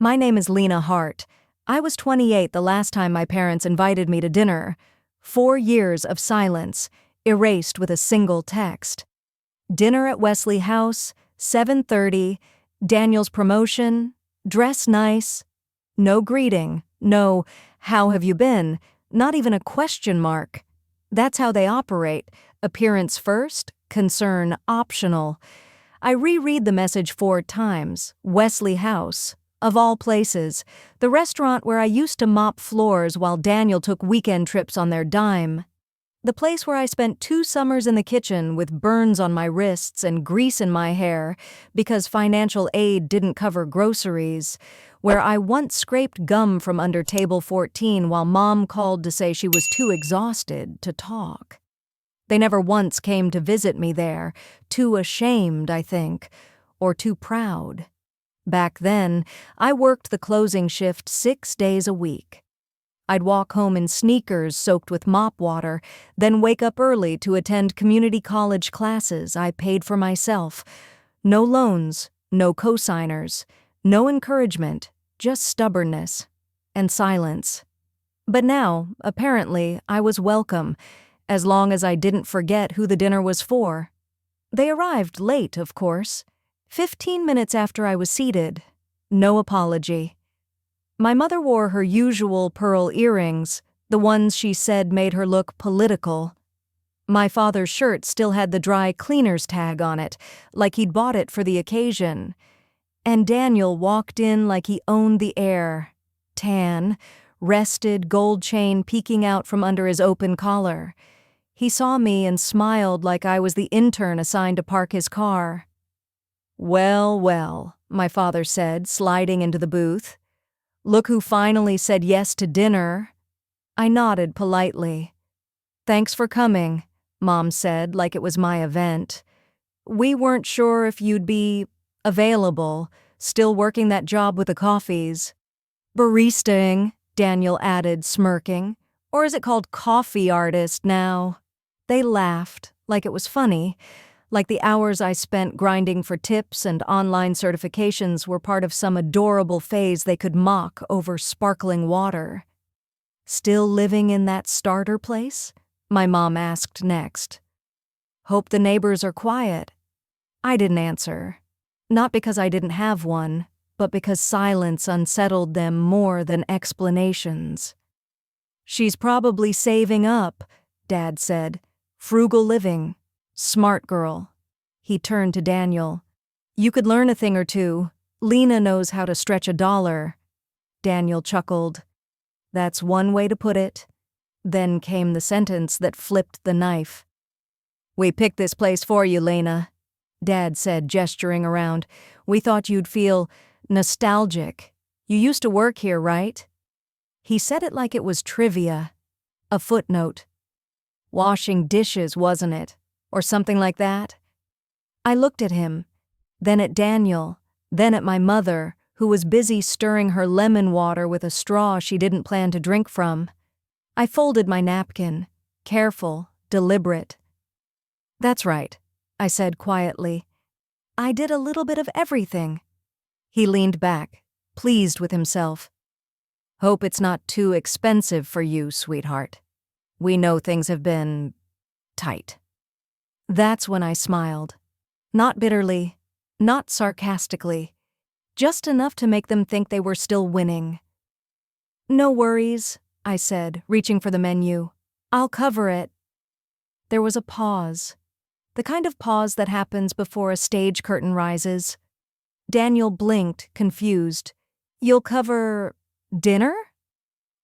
My name is Lena Hart. I was 28 the last time my parents invited me to dinner. 4 years of silence, erased with a single text. Dinner at Wesley House, 7:30, Daniel's promotion, dress nice. No greeting, no, how have you been, not even a question mark. That's how they operate, appearance first, concern optional. I reread the message 4 times, Wesley House. Of all places, the restaurant where I used to mop floors while Daniel took weekend trips on their dime. The place where I spent 2 summers in the kitchen with burns on my wrists and grease in my hair because financial aid didn't cover groceries, where I once scraped gum from under table 14 while Mom called to say she was too exhausted to talk. They never once came to visit me there, too ashamed, I think, or too proud. Back then, I worked the closing shift 6 days a week. I'd walk home in sneakers soaked with mop water, then wake up early to attend community college classes I paid for myself. No loans, no cosigners, no encouragement, just stubbornness and silence. But now, apparently, I was welcome, as long as I didn't forget who the dinner was for. They arrived late, of course. 15 minutes after I was seated. No apology. My mother wore her usual pearl earrings, the ones she said made her look political. My father's shirt still had the dry cleaner's tag on it, like he'd bought it for the occasion. And Daniel walked in like he owned the air. Tan, rested, gold chain peeking out from under his open collar. He saw me and smiled like I was the intern assigned to park his car. "Well, well," my father said, sliding into the booth. "Look who finally said yes to dinner." I nodded politely. "Thanks for coming," Mom said like it was my event. "We weren't sure if you'd be available, still working that job with the coffees." "Baristaing," Daniel added, smirking. "Or is it called coffee artist now?" They laughed, like it was funny. Like the hours I spent grinding for tips and online certifications were part of some adorable phase they could mock over sparkling water. "Still living in that starter place?" my mom asked next. "Hope the neighbors are quiet." I didn't answer. Not because I didn't have one, but because silence unsettled them more than explanations. "She's probably saving up," Dad said. "Frugal living. Smart girl." He turned to Daniel. "You could learn a thing or two. Lena knows how to stretch a dollar." Daniel chuckled. "That's one way to put it." Then came the sentence that flipped the knife. "We picked this place for you, Lena," Dad said, gesturing around. "We thought you'd feel nostalgic. You used to work here, right?" He said it like it was trivia. A footnote. "Washing dishes, wasn't it? Or something like that?" I looked at him, then at Daniel, then at my mother, who was busy stirring her lemon water with a straw she didn't plan to drink from. I folded my napkin, careful, deliberate. "That's right," I said quietly. "I did a little bit of everything." He leaned back, pleased with himself. "Hope it's not too expensive for you, sweetheart. We know things have been tight." That's when I smiled. Not bitterly, not sarcastically, just enough to make them think they were still winning. "No worries," I said, reaching for the menu. "I'll cover it." There was a pause, the kind of pause that happens before a stage curtain rises. Daniel blinked, confused. "You'll cover dinner?"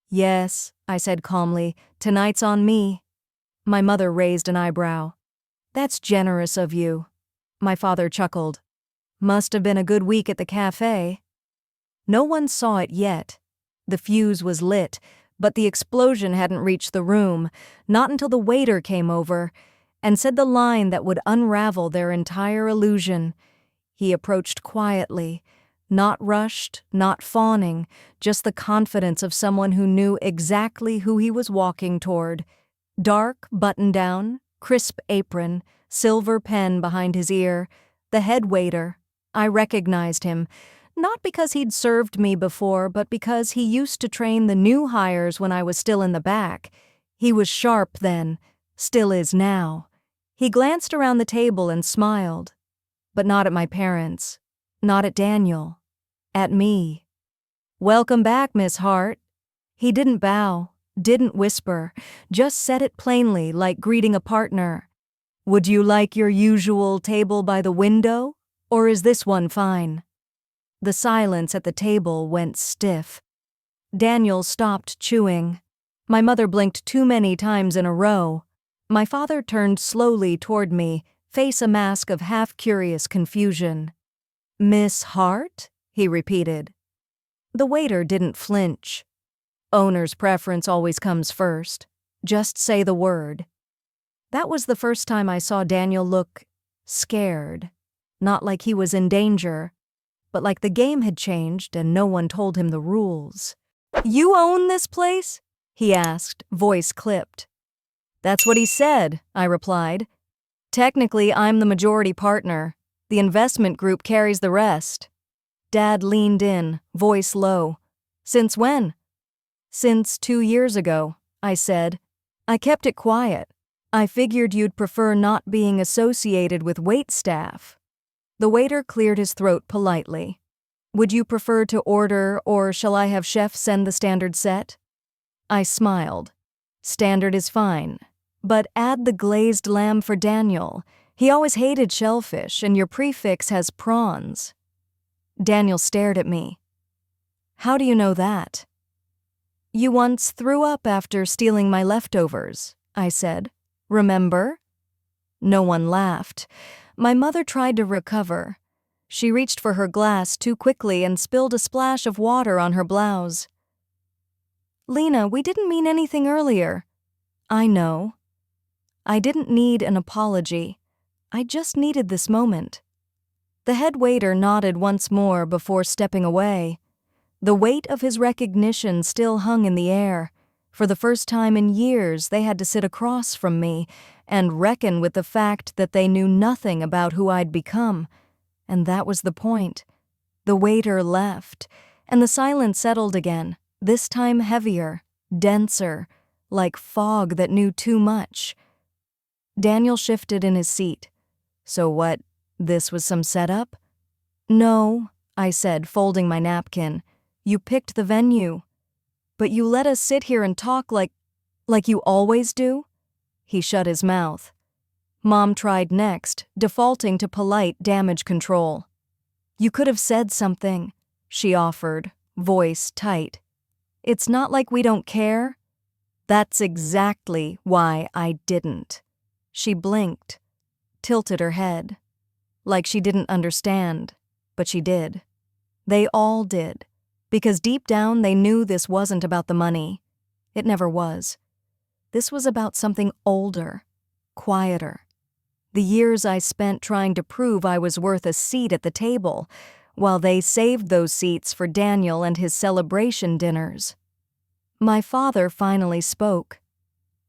"Yes," I said calmly. "Tonight's on me." My mother raised an eyebrow. "That's generous of you." My father chuckled. "Must have been a good week at the cafe." No one saw it yet. The fuse was lit, but the explosion hadn't reached the room, not until the waiter came over and said the line that would unravel their entire illusion. He approached quietly, not rushed, not fawning, just the confidence of someone who knew exactly who he was walking toward. Dark button-down, crisp apron, silver pen behind his ear, the head waiter. I recognized him, Not because he'd served me before, but because he used to train the new hires when I was still in the back. He was sharp then, still is now. He glanced around the table and smiled. But not at my parents. Not at Daniel. At me. "Welcome back, Miss Hart." He didn't bow, didn't whisper, just said it plainly like greeting a partner. "Would you like your usual table by the window, or is this one fine?" The silence at the table went stiff. Daniel stopped chewing. My mother blinked too many times in a row. My father turned slowly toward me, face a mask of half-curious confusion. "Miss Hart?" he repeated. The waiter didn't flinch. Owner's preference always comes first. Just say the word. That was the first time I saw Daniel look scared. Not like he was in danger, but like the game had changed and no one told him the rules. "You own this place?" he asked, voice clipped. "That's what he said," I replied. "Technically, I'm the majority partner. The investment group carries the rest." Dad leaned in, voice low. "Since when?" "Since 2 years ago," I said. "I kept it quiet. I figured you'd prefer not being associated with waitstaff." The waiter cleared his throat politely. "Would you prefer to order, or shall I have chef send the standard set?" I smiled. "Standard is fine, but add the glazed lamb for Daniel. He always hated shellfish, and your prefix has prawns." Daniel stared at me. "How do you know that?" "You once threw up after stealing my leftovers," I said. "Remember?" No one laughed. My mother tried to recover. She reached for her glass too quickly and spilled a splash of water on her blouse. "Lena, we didn't mean anything earlier." "I know." I didn't need an apology. I just needed this moment. The head waiter nodded once more before stepping away. The weight of his recognition still hung in the air. For the first time in years, they had to sit across from me and reckon with the fact that they knew nothing about who I'd become. And that was the point. The waiter left, and the silence settled again, this time heavier, denser, like fog that knew too much. Daniel shifted in his seat. "So what, this was some setup?" "No," I said, folding my napkin. "You picked the venue. But you let us sit here and talk like you always do?" He shut his mouth. Mom tried next, defaulting to polite damage control. "You could have said something," she offered, voice tight. "It's not like we don't care." "That's exactly why I didn't." She blinked, tilted her head. Like she didn't understand, but she did. They all did, because deep down they knew this wasn't about the money. It never was. This was about something older, quieter. The years I spent trying to prove I was worth a seat at the table, while they saved those seats for Daniel and his celebration dinners. My father finally spoke.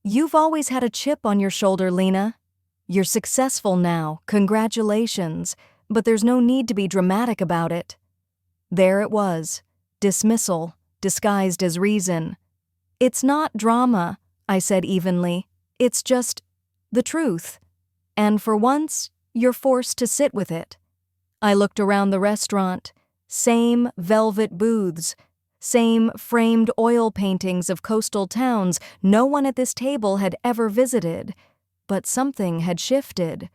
"You've always had a chip on your shoulder, Lena. You're successful now, congratulations, but there's no need to be dramatic about it." There it was, dismissal, disguised as reason. "It's not drama," I said evenly. "It's just the truth. And for once, you're forced to sit with it." I looked around the restaurant. Same velvet booths, same framed oil paintings of coastal towns no one at this table had ever visited. But something had shifted.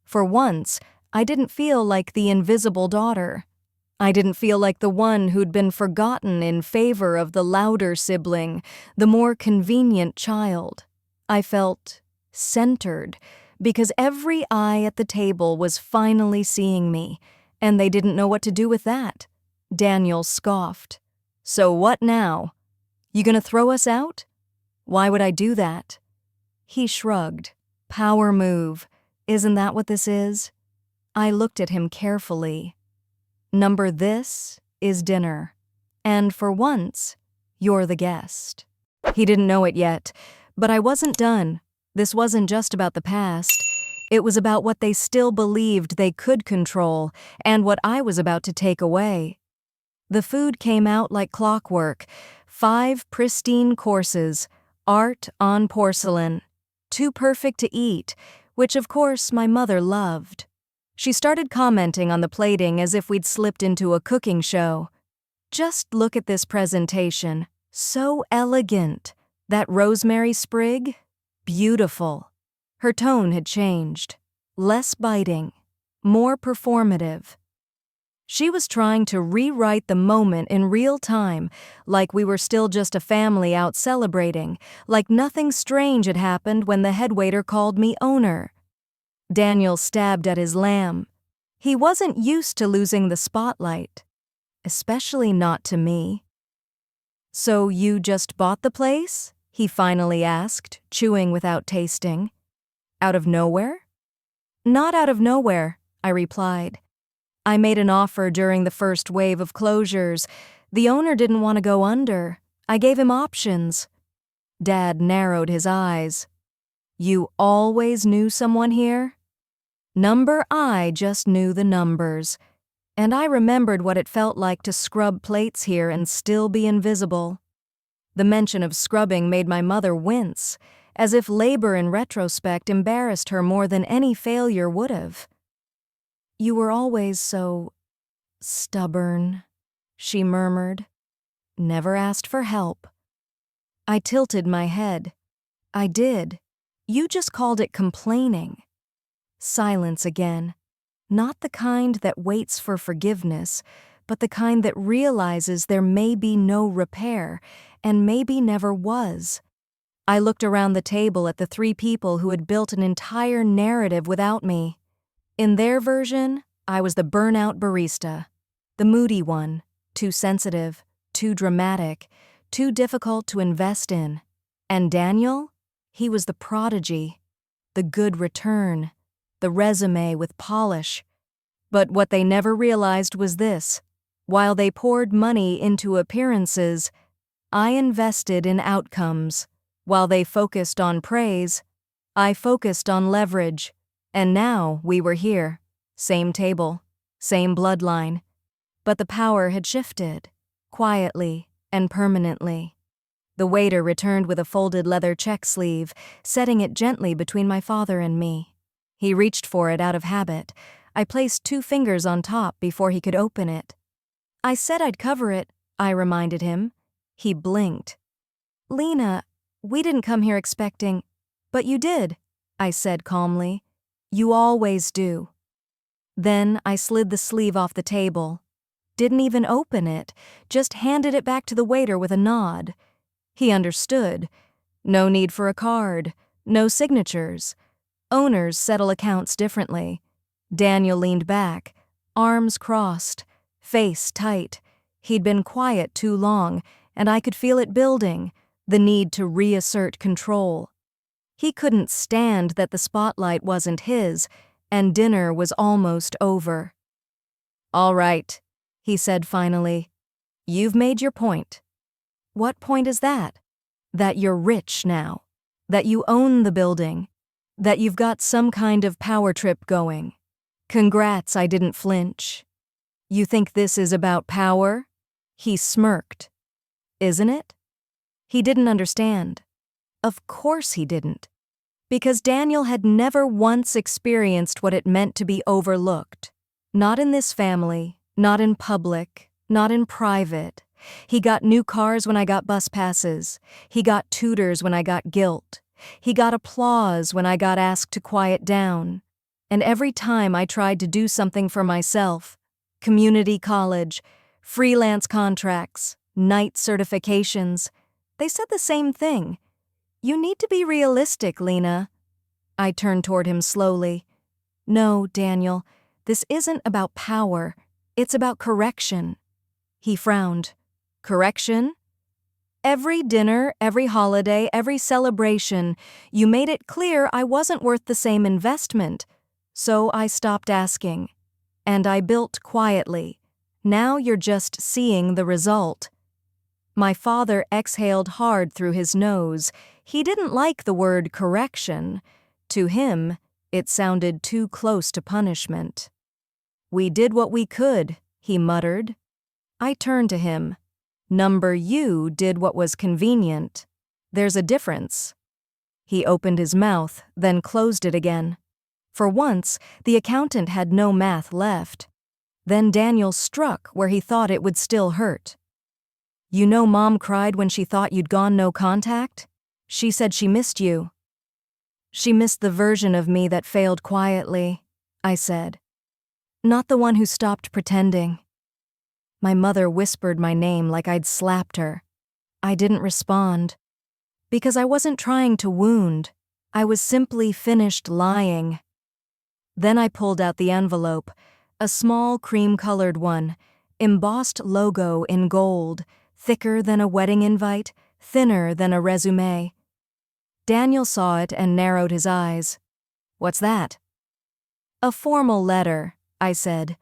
For once, I didn't feel like the invisible daughter. I didn't feel like the one who'd been forgotten in favor of the louder sibling, the more convenient child. I felt centered, because every eye at the table was finally seeing me, and they didn't know what to do with that. Daniel scoffed. "So what now? You gonna throw us out?" "Why would I do that?" He shrugged. "Power move. Isn't that what this is?" I looked at him carefully. "Number this is dinner. And for once, you're the guest." He didn't know it yet, but I wasn't done. This wasn't just about the past. It was about what they still believed they could control and what I was about to take away. The food came out like clockwork. 5 pristine courses, art on porcelain. Too perfect to eat, which of course my mother loved. She started commenting on the plating as if we'd slipped into a cooking show. "Just look at this presentation. So elegant. That rosemary sprig? Beautiful." Her tone had changed. Less biting. More performative. She was trying to rewrite the moment in real time, like we were still just a family out celebrating, like nothing strange had happened when the headwaiter called me owner. Daniel stabbed at his lamb. He wasn't used to losing the spotlight. Especially not to me. "So you just bought the place?" he finally asked, chewing without tasting. "Out of nowhere?" "Not out of nowhere," I replied. "I made an offer during the first wave of closures. The owner didn't want to go under. I gave him options." Dad narrowed his eyes. "You always knew someone here?" I just knew the numbers. And I remembered what it felt like to scrub plates here and still be invisible. The mention of scrubbing made my mother wince, as if labor in retrospect embarrassed her more than any failure would have. "You were always so stubborn," she murmured. "Never asked for help." I tilted my head. "I did. You just called it complaining." Silence again. Not the kind that waits for forgiveness, but the kind that realizes there may be no repair, and maybe never was. I looked around the table at the 3 people who had built an entire narrative without me. In their version, I was the burnout barista, the moody one, too sensitive, too dramatic, too difficult to invest in. And Daniel? He was the prodigy, the good return, the resume with polish. But what they never realized was this: while they poured money into appearances, I invested in outcomes. While they focused on praise, I focused on leverage. And now we were here. Same table, same bloodline. But the power had shifted, quietly and permanently. The waiter returned with a folded leather check sleeve, setting it gently between my father and me. He reached for it out of habit. I placed 2 fingers on top before he could open it. "I said I'd cover it," I reminded him. He blinked. "Lena, we didn't come here expecting—" "But you did," I said calmly. "You always do." Then I slid the sleeve off the table. Didn't even open it, just handed it back to the waiter with a nod. He understood. No need for a card, no signatures. Owners settle accounts differently. Daniel leaned back, arms crossed, face tight. He'd been quiet too long, and I could feel it building, the need to reassert control. He couldn't stand that the spotlight wasn't his, and dinner was almost over. "All right," he said finally. "You've made your point." "What point is that?" "That you're rich now. That you own the building. That you've got some kind of power trip going. Congrats, I didn't flinch." "You think this is about power?" He smirked. "Isn't it?" He didn't understand. Of course he didn't. Because Daniel had never once experienced what it meant to be overlooked. Not in this family, not in public, not in private. He got new cars when I got bus passes. He got tutors when I got guilt. He got applause when I got asked to quiet down. And every time I tried to do something for myself, community college, freelance contracts, night certifications, they said the same thing. "You need to be realistic, Lena." I turned toward him slowly. "No, Daniel, this isn't about power. It's about correction." He frowned. "Correction?" "Every dinner, every holiday, every celebration, you made it clear I wasn't worth the same investment. So I stopped asking. And I built quietly. Now you're just seeing the result." My father exhaled hard through his nose. He didn't like the word correction. To him, it sounded too close to punishment. "We did what we could," he muttered. I turned to him. Number you did what was convenient. There's a difference. He opened his mouth, then closed it again. For once, the accountant had no math left. Then Daniel struck where he thought it would still hurt. You know Mom cried when she thought you'd gone no contact? She said she missed you. She missed the version of me that failed quietly, I said. Not the one who stopped pretending. My mother whispered my name like I'd slapped her. I didn't respond. Because I wasn't trying to wound. I was simply finished lying. Then I pulled out the envelope, a small cream-colored one, embossed logo in gold, thicker than a wedding invite, thinner than a resume. Daniel saw it and narrowed his eyes. What's that? A formal letter, I said.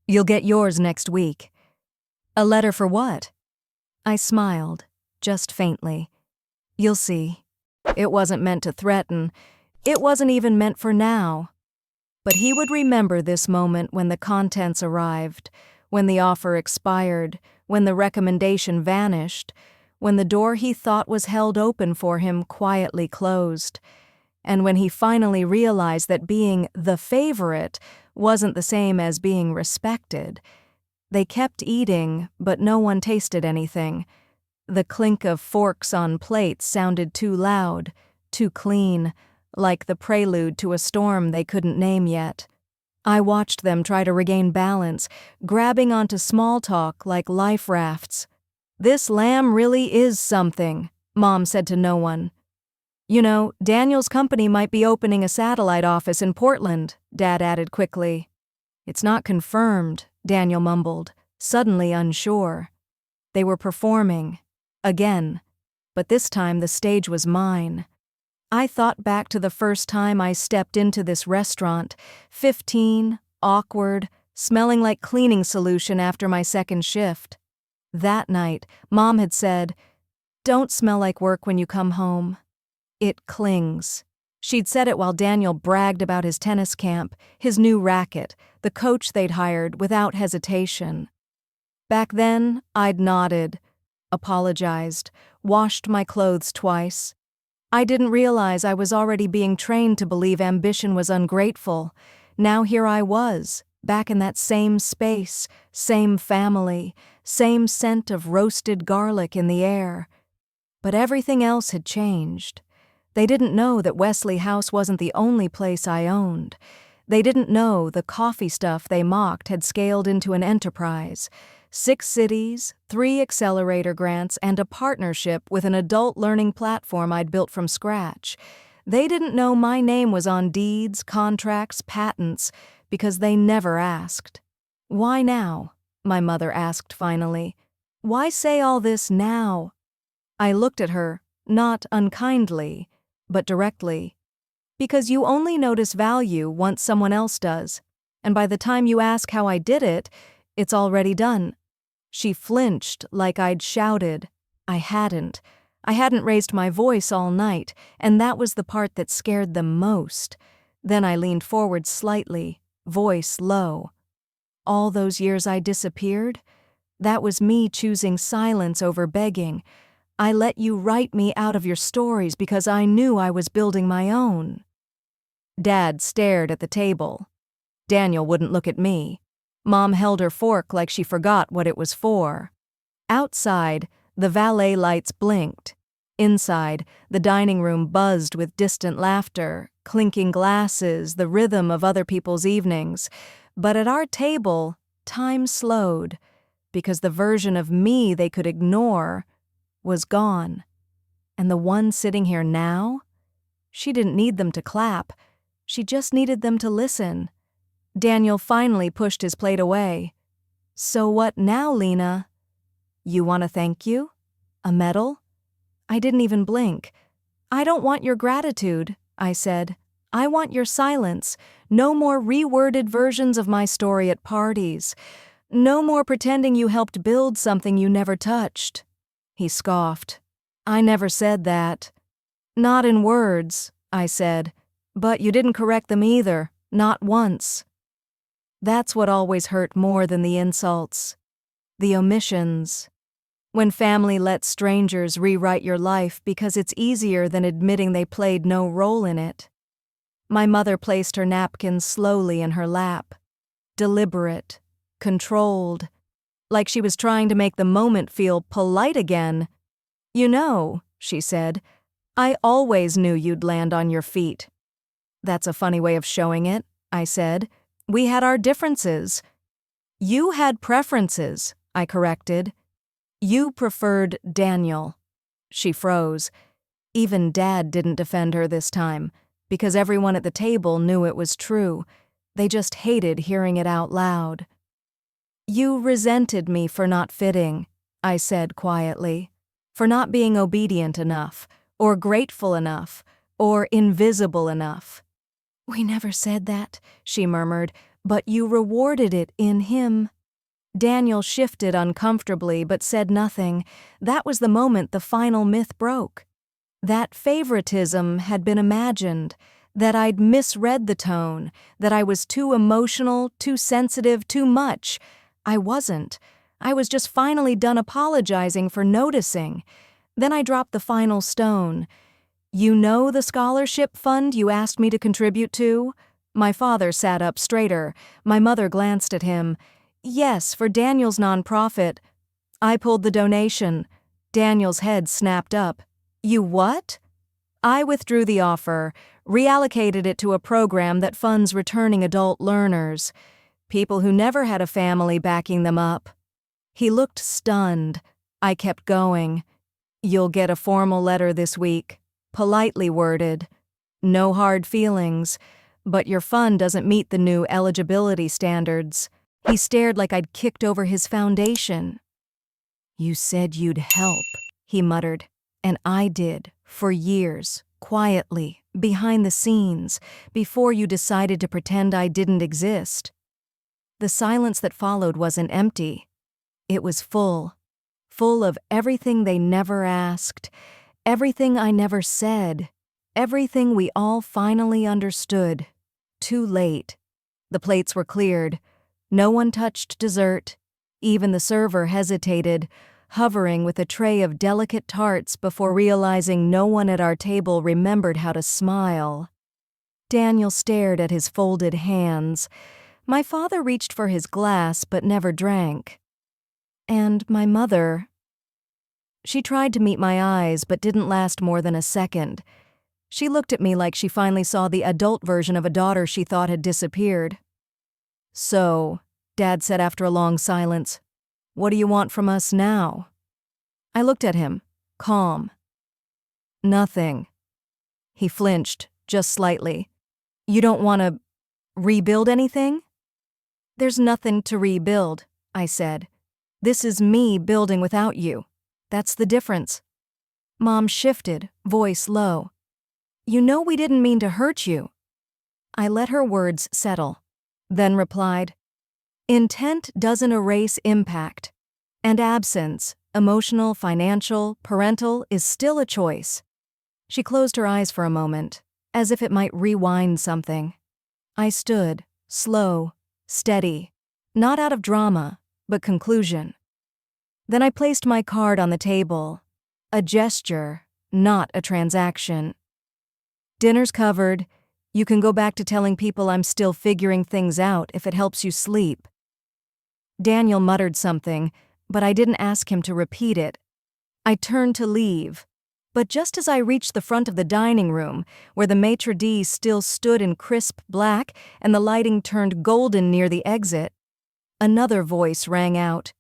You'll get yours next week. A letter for what? I smiled, just faintly. You'll see. It wasn't meant to threaten. It wasn't even meant for now. But he would remember this moment when the contents arrived, when the offer expired, when the recommendation vanished, when the door he thought was held open for him quietly closed, and when he finally realized that being the favorite wasn't the same as being respected. They kept eating, but no one tasted anything. The clink of forks on plates sounded too loud, too clean, like the prelude to a storm they couldn't name yet. I watched them try to regain balance, grabbing onto small talk like life rafts. This lamb really is something, Mom said to no one. You know, Daniel's company might be opening a satellite office in Portland, Dad added quickly. It's not confirmed, Daniel mumbled, suddenly unsure. They were performing. Again. But this time the stage was mine. I thought back to the first time I stepped into this restaurant, 15, awkward, smelling like cleaning solution after my second shift. That night, Mom had said, "Don't smell like work when you come home." It clings. She'd said it while Daniel bragged about his tennis camp, his new racket, the coach they'd hired without hesitation. Back then, I'd nodded, apologized, washed my clothes twice. I didn't realize I was already being trained to believe ambition was ungrateful. Now here I was, back in that same space, same family, same scent of roasted garlic in the air. But everything else had changed. They didn't know that Wesley House wasn't the only place I owned. They didn't know the coffee stuff they mocked had scaled into an enterprise. 6 cities, 3 accelerator grants, and a partnership with an adult learning platform I'd built from scratch. They didn't know my name was on deeds, contracts, patents, because they never asked. Why now? My mother asked finally. Why say all this now? I looked at her, not unkindly, but directly. Because you only notice value once someone else does, and by the time you ask how I did it, it's already done. She flinched like I'd shouted. I hadn't. I hadn't raised my voice all night, and that was the part that scared them most. Then I leaned forward slightly, voice low. All those years I disappeared? That was me choosing silence over begging. I let you write me out of your stories because I knew I was building my own. Dad stared at the table. Daniel wouldn't look at me. Mom held her fork like she forgot what it was for. Outside, the valet lights blinked. Inside, the dining room buzzed with distant laughter, clinking glasses, the rhythm of other people's evenings. But at our table, time slowed, because the version of me they could ignore was gone. And the one sitting here now? She didn't need them to clap. She just needed them to listen. Daniel finally pushed his plate away. So what now, Lena? You want a thank you? A medal? I didn't even blink. I don't want your gratitude, I said. I want your silence. No more reworded versions of my story at parties. No more pretending you helped build something you never touched. He scoffed. I never said that. Not in words, I said. But you didn't correct them either, not once. That's what always hurt more than the insults. The omissions. When family lets strangers rewrite your life because it's easier than admitting they played no role in it. My mother placed her napkin slowly in her lap. Deliberate, controlled, like she was trying to make the moment feel polite again. "You know," she said, "I always knew you'd land on your feet." "That's a funny way of showing it," I said. "We had our differences." "You had preferences," I corrected. "You preferred Daniel." She froze. Even Dad didn't defend her this time, because everyone at the table knew it was true. They just hated hearing it out loud. "You resented me for not fitting," I said quietly, "for not being obedient enough, or grateful enough, or invisible enough." "We never said that," she murmured, "but you rewarded it in him." Daniel shifted uncomfortably but said nothing. That was the moment the final myth broke. That favoritism had been imagined, that I'd misread the tone, that I was too emotional, too sensitive, too much. I wasn't. I was just finally done apologizing for noticing. Then I dropped the final stone. "You know the scholarship fund you asked me to contribute to?" My father sat up straighter. My mother glanced at him. "Yes, for Daniel's nonprofit." I pulled the donation. Daniel's head snapped up. "You what?" I withdrew the offer, reallocated it to a program that funds returning adult learners, people who never had a family backing them up. He looked stunned. I kept going. "You'll get a formal letter this week, politely worded. No hard feelings, but your fund doesn't meet the new eligibility standards." He stared like I'd kicked over his foundation. "You said you'd help," he muttered. "And I did, for years, quietly, behind the scenes, before you decided to pretend I didn't exist." The silence that followed wasn't empty. It was full of everything they never asked, everything I never said, everything we all finally understood. Too late. The plates were cleared. No one touched dessert. Even the server hesitated, hovering with a tray of delicate tarts before realizing no one at our table remembered how to smile. Daniel stared at his folded hands. My father reached for his glass but never drank. And my mother. She tried to meet my eyes but didn't last more than a second. She looked at me like she finally saw the adult version of a daughter she thought had disappeared. "So," Dad said after a long silence, "what do you want from us now?" I looked at him, calm. "Nothing." He flinched, just slightly. "You don't want to rebuild anything?" "There's nothing to rebuild," I said. "This is me building without you. That's the difference." Mom shifted, voice low. "You know we didn't mean to hurt you." I let her words settle, then replied, "Intent doesn't erase impact. And absence, emotional, financial, parental, is still a choice." She closed her eyes for a moment, as if it might rewind something. I stood, slow, steady, not out of drama, but conclusion. Then I placed my card on the table, a gesture, not a transaction. "Dinner's covered. You can go back to telling people I'm still figuring things out if it helps you sleep." Daniel muttered something, but I didn't ask him to repeat it. I turned to leave, but just as I reached the front of the dining room, where the maitre d' still stood in crisp black and the lighting turned golden near the exit, another voice rang out,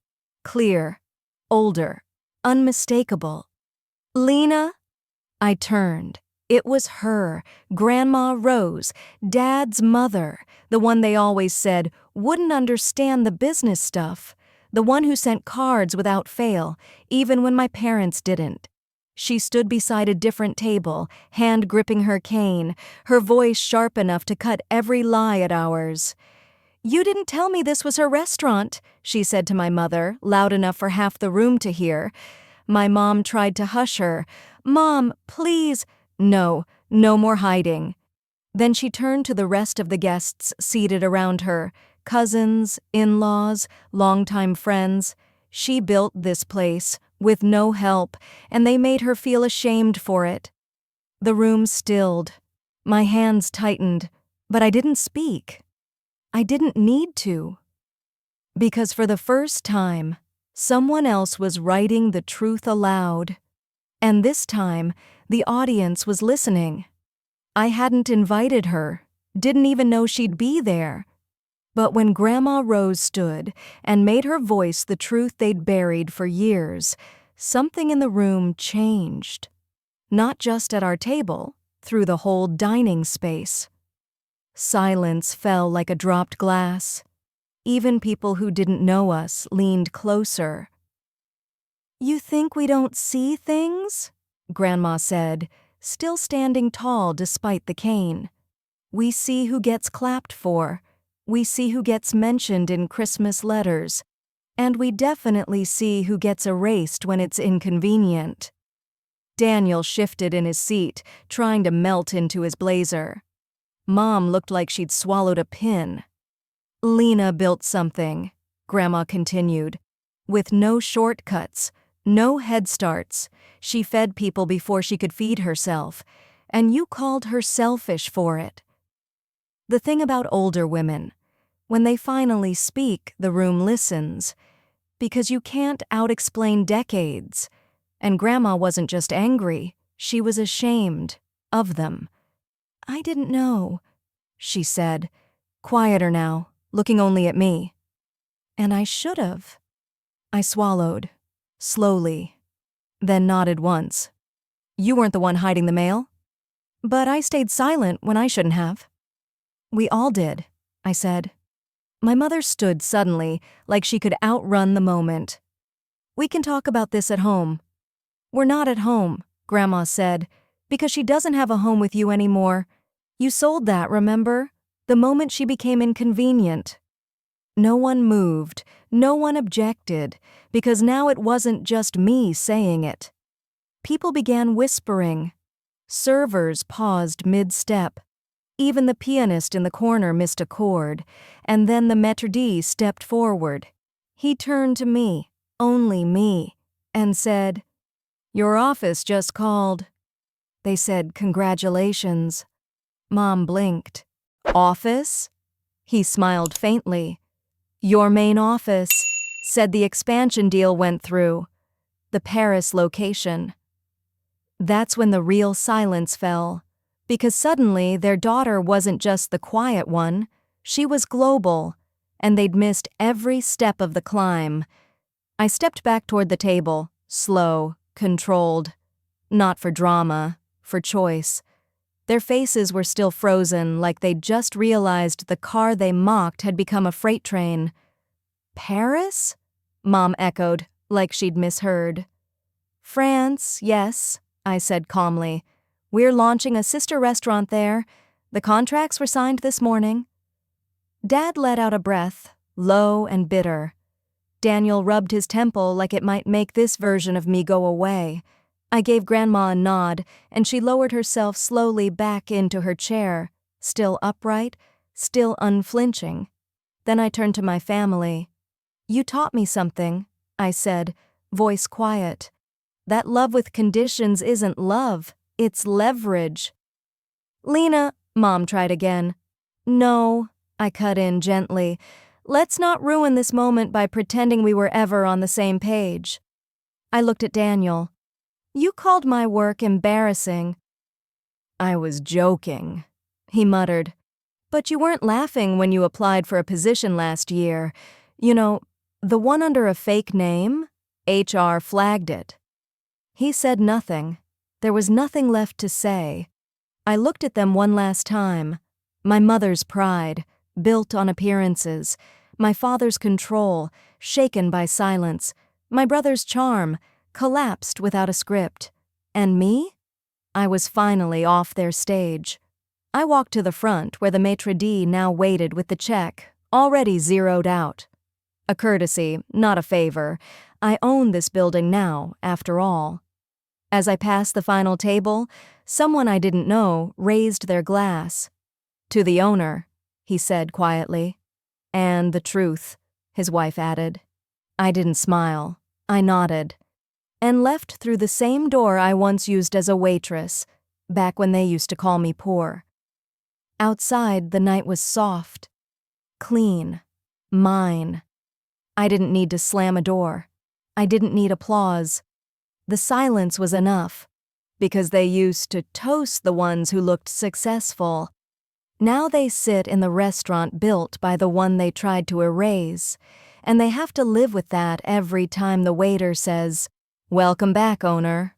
clear, older, unmistakable. "Lena?" I turned. It was her, Grandma Rose, Dad's mother, the one they always said wouldn't understand the business stuff, the one who sent cards without fail, even when my parents didn't. She stood beside a different table, hand gripping her cane, her voice sharp enough to cut every lie at ours. "You didn't tell me this was her restaurant," she said to my mother, loud enough for half the room to hear. My mom tried to hush her. "Mom, please." "No, no more hiding." Then she turned to the rest of the guests seated around her, cousins, in-laws, longtime friends. She built this place with no help, and they made her feel ashamed for it. The room stilled. My hands tightened, but I didn't speak. I didn't need to. Because for the first time, someone else was writing the truth aloud. And this time, the audience was listening. I hadn't invited her, didn't even know she'd be there. But when Grandma Rose stood and made her voice the truth they'd buried for years, something in the room changed. Not just at our table, through the whole dining space. Silence fell like a dropped glass. Even people who didn't know us leaned closer. "You think we don't see things?" Grandma said, still standing tall despite the cane. "We see who gets clapped for. We see who gets mentioned in Christmas letters. And we definitely see who gets erased when it's inconvenient." Daniel shifted in his seat, trying to melt into his blazer. Mom looked like she'd swallowed a pin. "Lena built something," Grandma continued. "With no shortcuts, no head starts. She fed people before she could feed herself, and you called her selfish for it." The thing about older women, when they finally speak, the room listens. Because you can't out-explain decades. And Grandma wasn't just angry, she was ashamed of them. "I didn't know," she said, quieter now, looking only at me. "And I should have." I swallowed, slowly, then nodded once. "You weren't the one hiding the mail?" "But I stayed silent when I shouldn't have." "We all did," I said. My mother stood suddenly, like she could outrun the moment. "We can talk about this at home." "We're not at home," Grandma said, "because she doesn't have a home with you anymore. You sold that, remember? The moment she became inconvenient." No one moved, no one objected, because now it wasn't just me saying it. People began whispering. Servers paused mid-step. Even the pianist in the corner missed a chord, and then the maître d' stepped forward. He turned to me, only me, and said, "Your office just called." They said, "Congratulations." Mom blinked. "Office?" He smiled faintly. "Your main office," said the expansion deal went through. The Paris location. That's when the real silence fell, because suddenly their daughter wasn't just the quiet one, she was global, and they'd missed every step of the climb. I stepped back toward the table, slow, controlled. Not for drama, for choice. Their faces were still frozen, like they'd just realized the car they mocked had become a freight train. "Paris?" Mom echoed, like she'd misheard. "France, yes," I said calmly. "We're launching a sister restaurant there. The contracts were signed this morning." Dad let out a breath, low and bitter. Daniel rubbed his temple like it might make this version of me go away. I gave Grandma a nod, and she lowered herself slowly back into her chair, still upright, still unflinching. Then I turned to my family. "You taught me something," I said, voice quiet. "That love with conditions isn't love, it's leverage." "Lena," Mom tried again. "No," I cut in gently. "Let's not ruin this moment by pretending we were ever on the same page." I looked at Daniel. "You called my work embarrassing." "I was joking," he muttered. "But you weren't laughing when you applied for a position last year. You know, the one under a fake name? HR flagged it." He said nothing. There was nothing left to say. I looked at them one last time. My mother's pride, built on appearances. My father's control, shaken by silence. My brother's charm, collapsed without a script. And me? I was finally off their stage. I walked to the front where the maitre d' now waited with the check, already zeroed out. A courtesy, not a favor. I own this building now, after all. As I passed the final table, someone I didn't know raised their glass. "To the owner," he said quietly. "And the truth," his wife added. I didn't smile. I nodded. And left through the same door I once used as a waitress, back when they used to call me poor. Outside, the night was soft, clean, mine. I didn't need to slam a door. I didn't need applause. The silence was enough, because they used to toast the ones who looked successful. Now they sit in the restaurant built by the one they tried to erase, and they have to live with that every time the waiter says, "Welcome back, owner."